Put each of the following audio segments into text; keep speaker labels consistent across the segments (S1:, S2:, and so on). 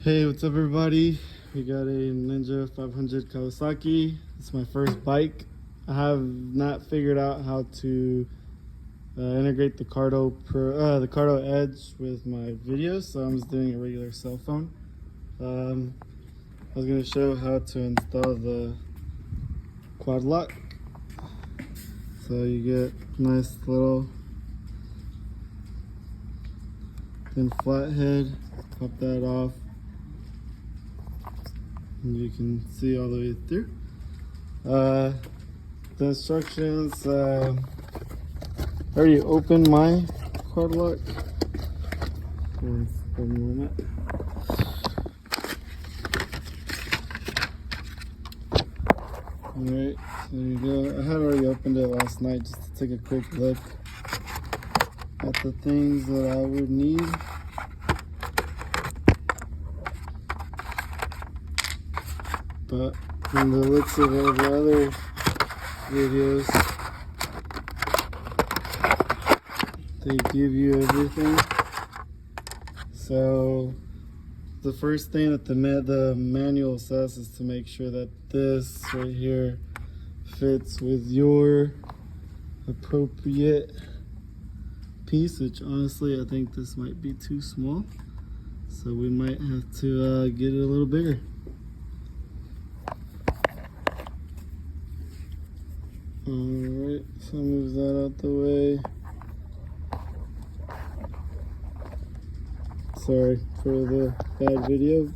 S1: Hey, what's up everybody? We got a Ninja 500 Kawasaki. It's my first bike. I have not figured out how to integrate the Cardo Edge with my videos, so I'm just doing a regular cell phone. I was going to show how to install the quad lock. So you get nice little thin flathead, pop that off. And you can see all the way through. The instructions, I already opened my quad lock. One moment. Alright, so there you go. I had already opened it last night just to take a quick look at the things that I would need. But from the looks of all the other videos, they give you everything. So the first thing that the manual says is to make sure that this right here fits with your appropriate piece, which honestly I think this might be too small. So we might have to get it a little bigger. Alright, so move that out the way. Sorry for the bad video.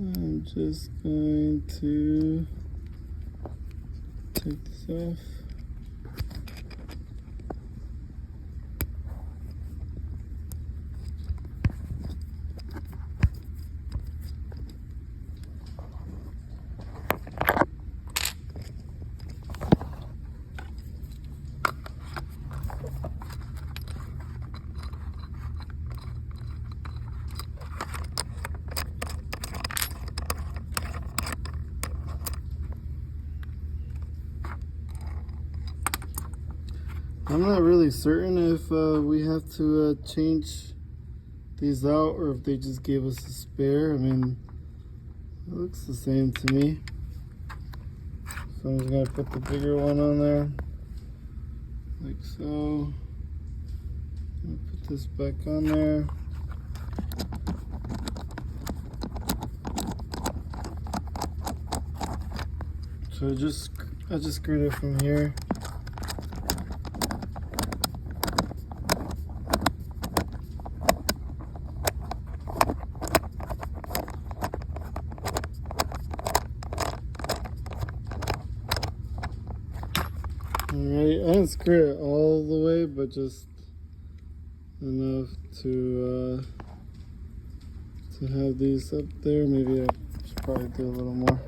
S1: I'm just going to take this off. I'm not really certain if we have to change these out or if they just gave us a spare. I mean, it looks the same to me. So I'm just gonna put the bigger one on there, like so. I'm gonna put this back on there. So I just screwed it from here. Alright, I didn't screw it all the way, but just enough to have these up there. Maybe I should probably do a little more.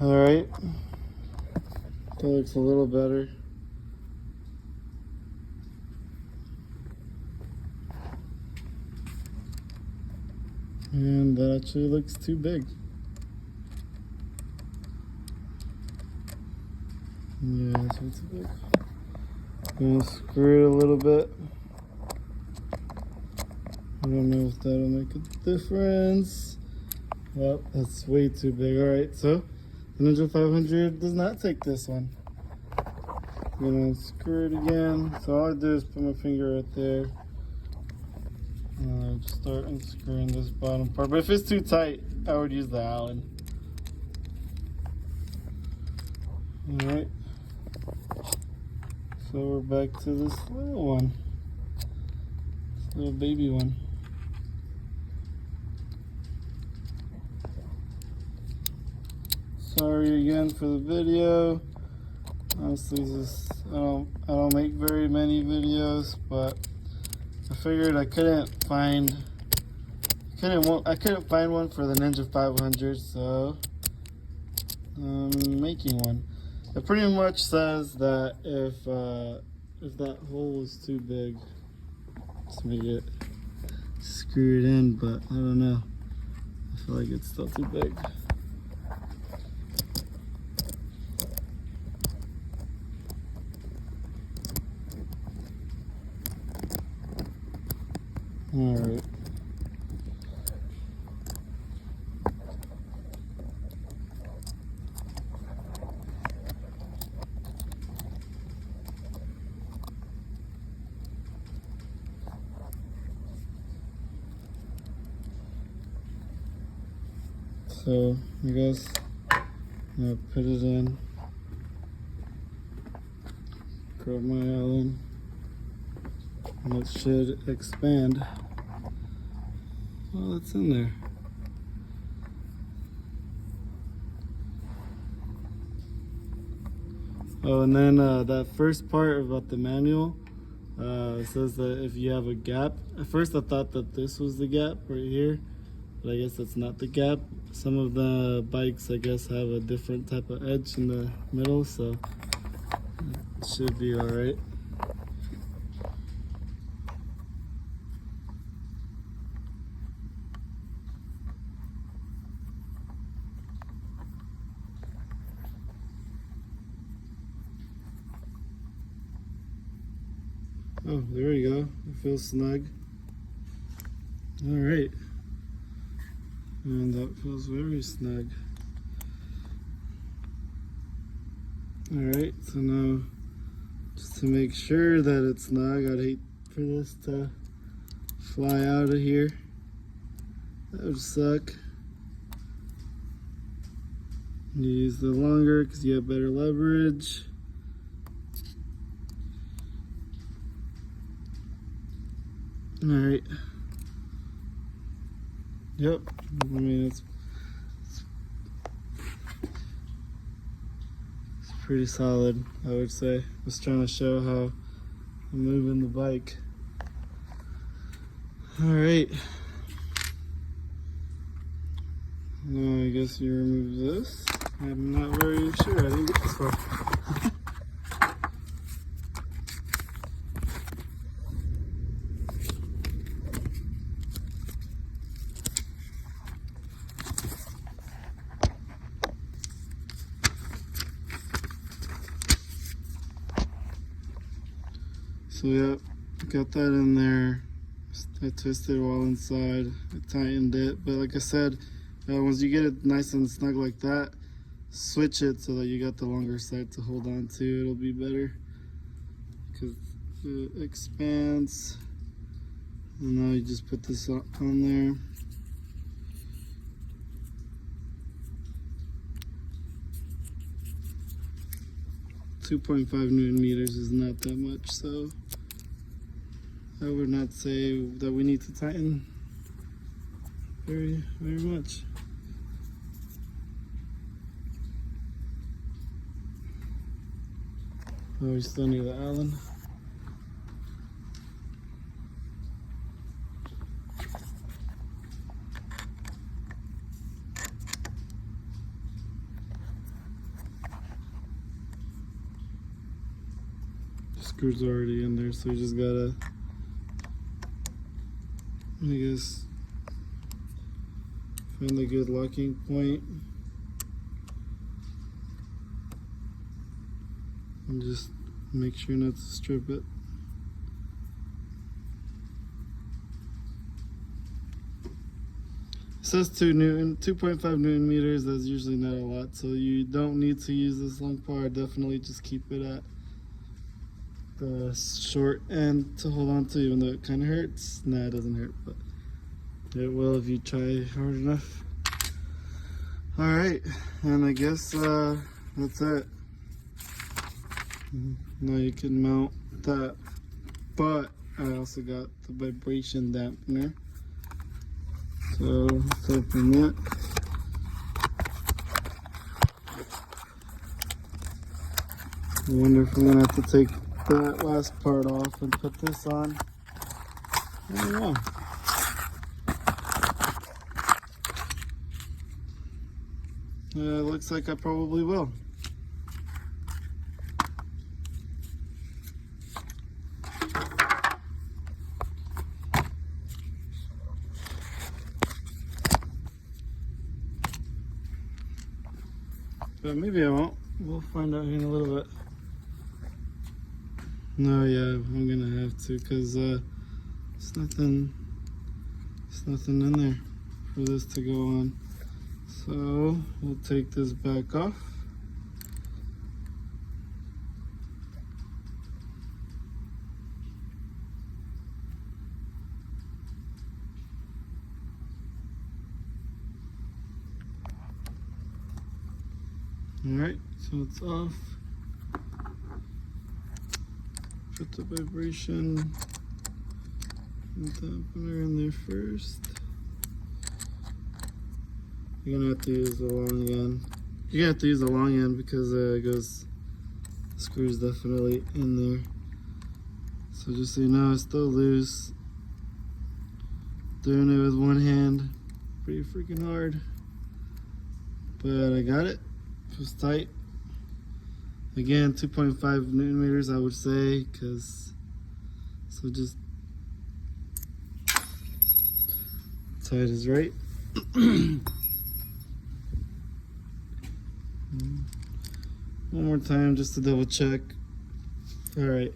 S1: Alright, that looks a little better. And that actually looks too big. Yeah, it's way too big. I'm gonna screw it a little bit. I don't know if that'll make a difference. Well, that's way too big. Alright, so the Ninja 500 does not take this one. I'm gonna screw it again. So all I do is put my finger right there. And I'll just start unscrewing this bottom part. But if it's too tight, I would use the Allen. Alright. So we're back to this little one. This little baby one. Sorry again for the video. Honestly, I don't make very many videos, but I figured I couldn't find one for the Ninja 500, so I'm making one. It pretty much says that if that hole is too big, just screw it in, but I don't know. I feel like it's still too big. All right. So I guess I'm gonna put it in, grab my Allen, and it should expand. Well, it's in there. Oh, and then that first part about the manual, it says that if you have a gap, at first I thought that this was the gap right here, but I guess that's not the gap. Some of the bikes, I guess, have a different type of edge in the middle, so it should be all right. Oh, there we go. It feels snug. All right. And that feels very snug. All right, so now just to make sure that it's snug, I'd hate for this to fly out of here. That would suck. You use the longer because you have better leverage. All right. Yep. I mean, it's pretty solid, I would say. Just trying to show how I'm moving the bike. All right. Now I guess you remove this. I'm not very sure. I didn't get this far. So yeah, got that in there. I twisted while inside. I tightened it, but like I said, once you get it nice and snug like that, switch it so that you got the longer side to hold on to. It'll be better because it expands. And now you just put this on there. .5 Newton meters is not that much, so I would not say that we need to tighten very much. Oh, we still need the Allen. Screws already in there, so you just gotta, I guess, find a good locking point and just make sure not to strip it. It says 2.5 Newton meters. That's usually not a lot, so you don't need to use this long part. Definitely just keep it at the short end to hold on to, even though it kind of hurts. Nah, it doesn't hurt, but it will if you try hard enough. All right, and I guess that's it. Now you can mount that, but I also got the vibration dampener. So let's open that. I wonder if I'm gonna have to take that last part off and put this on. I don't know. Looks like I probably will. but maybe I won't. We'll find out here in a little bit. No, yeah, I'm gonna have to, cause there's nothing in there for this to go on. So we'll take this back off. Alright, so it's off. Put the vibration and dampener in there first. You're gonna have to use the long end. You're gonna have to use the long end because it goes, the screw's definitely in there. So just so you know, it's still loose. Doing it with one hand, pretty freaking hard. But I got it. Feels tight. Again, 2.5 Newton meters, I would say, because so just tight is right. One more time just to double check. All right.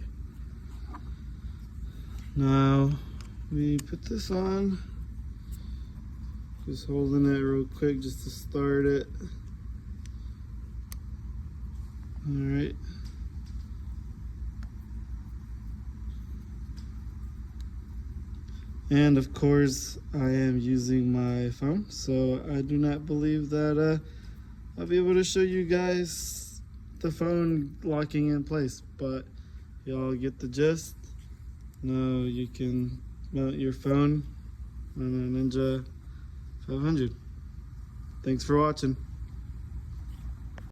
S1: Now we put this on. Just holding it real quick just to start it. All right. And of course, I am using my phone, so I do not believe that I'll be able to show you guys the phone locking in place, but y'all get the gist. Now you can mount your phone on a Ninja 500. Thanks for watching.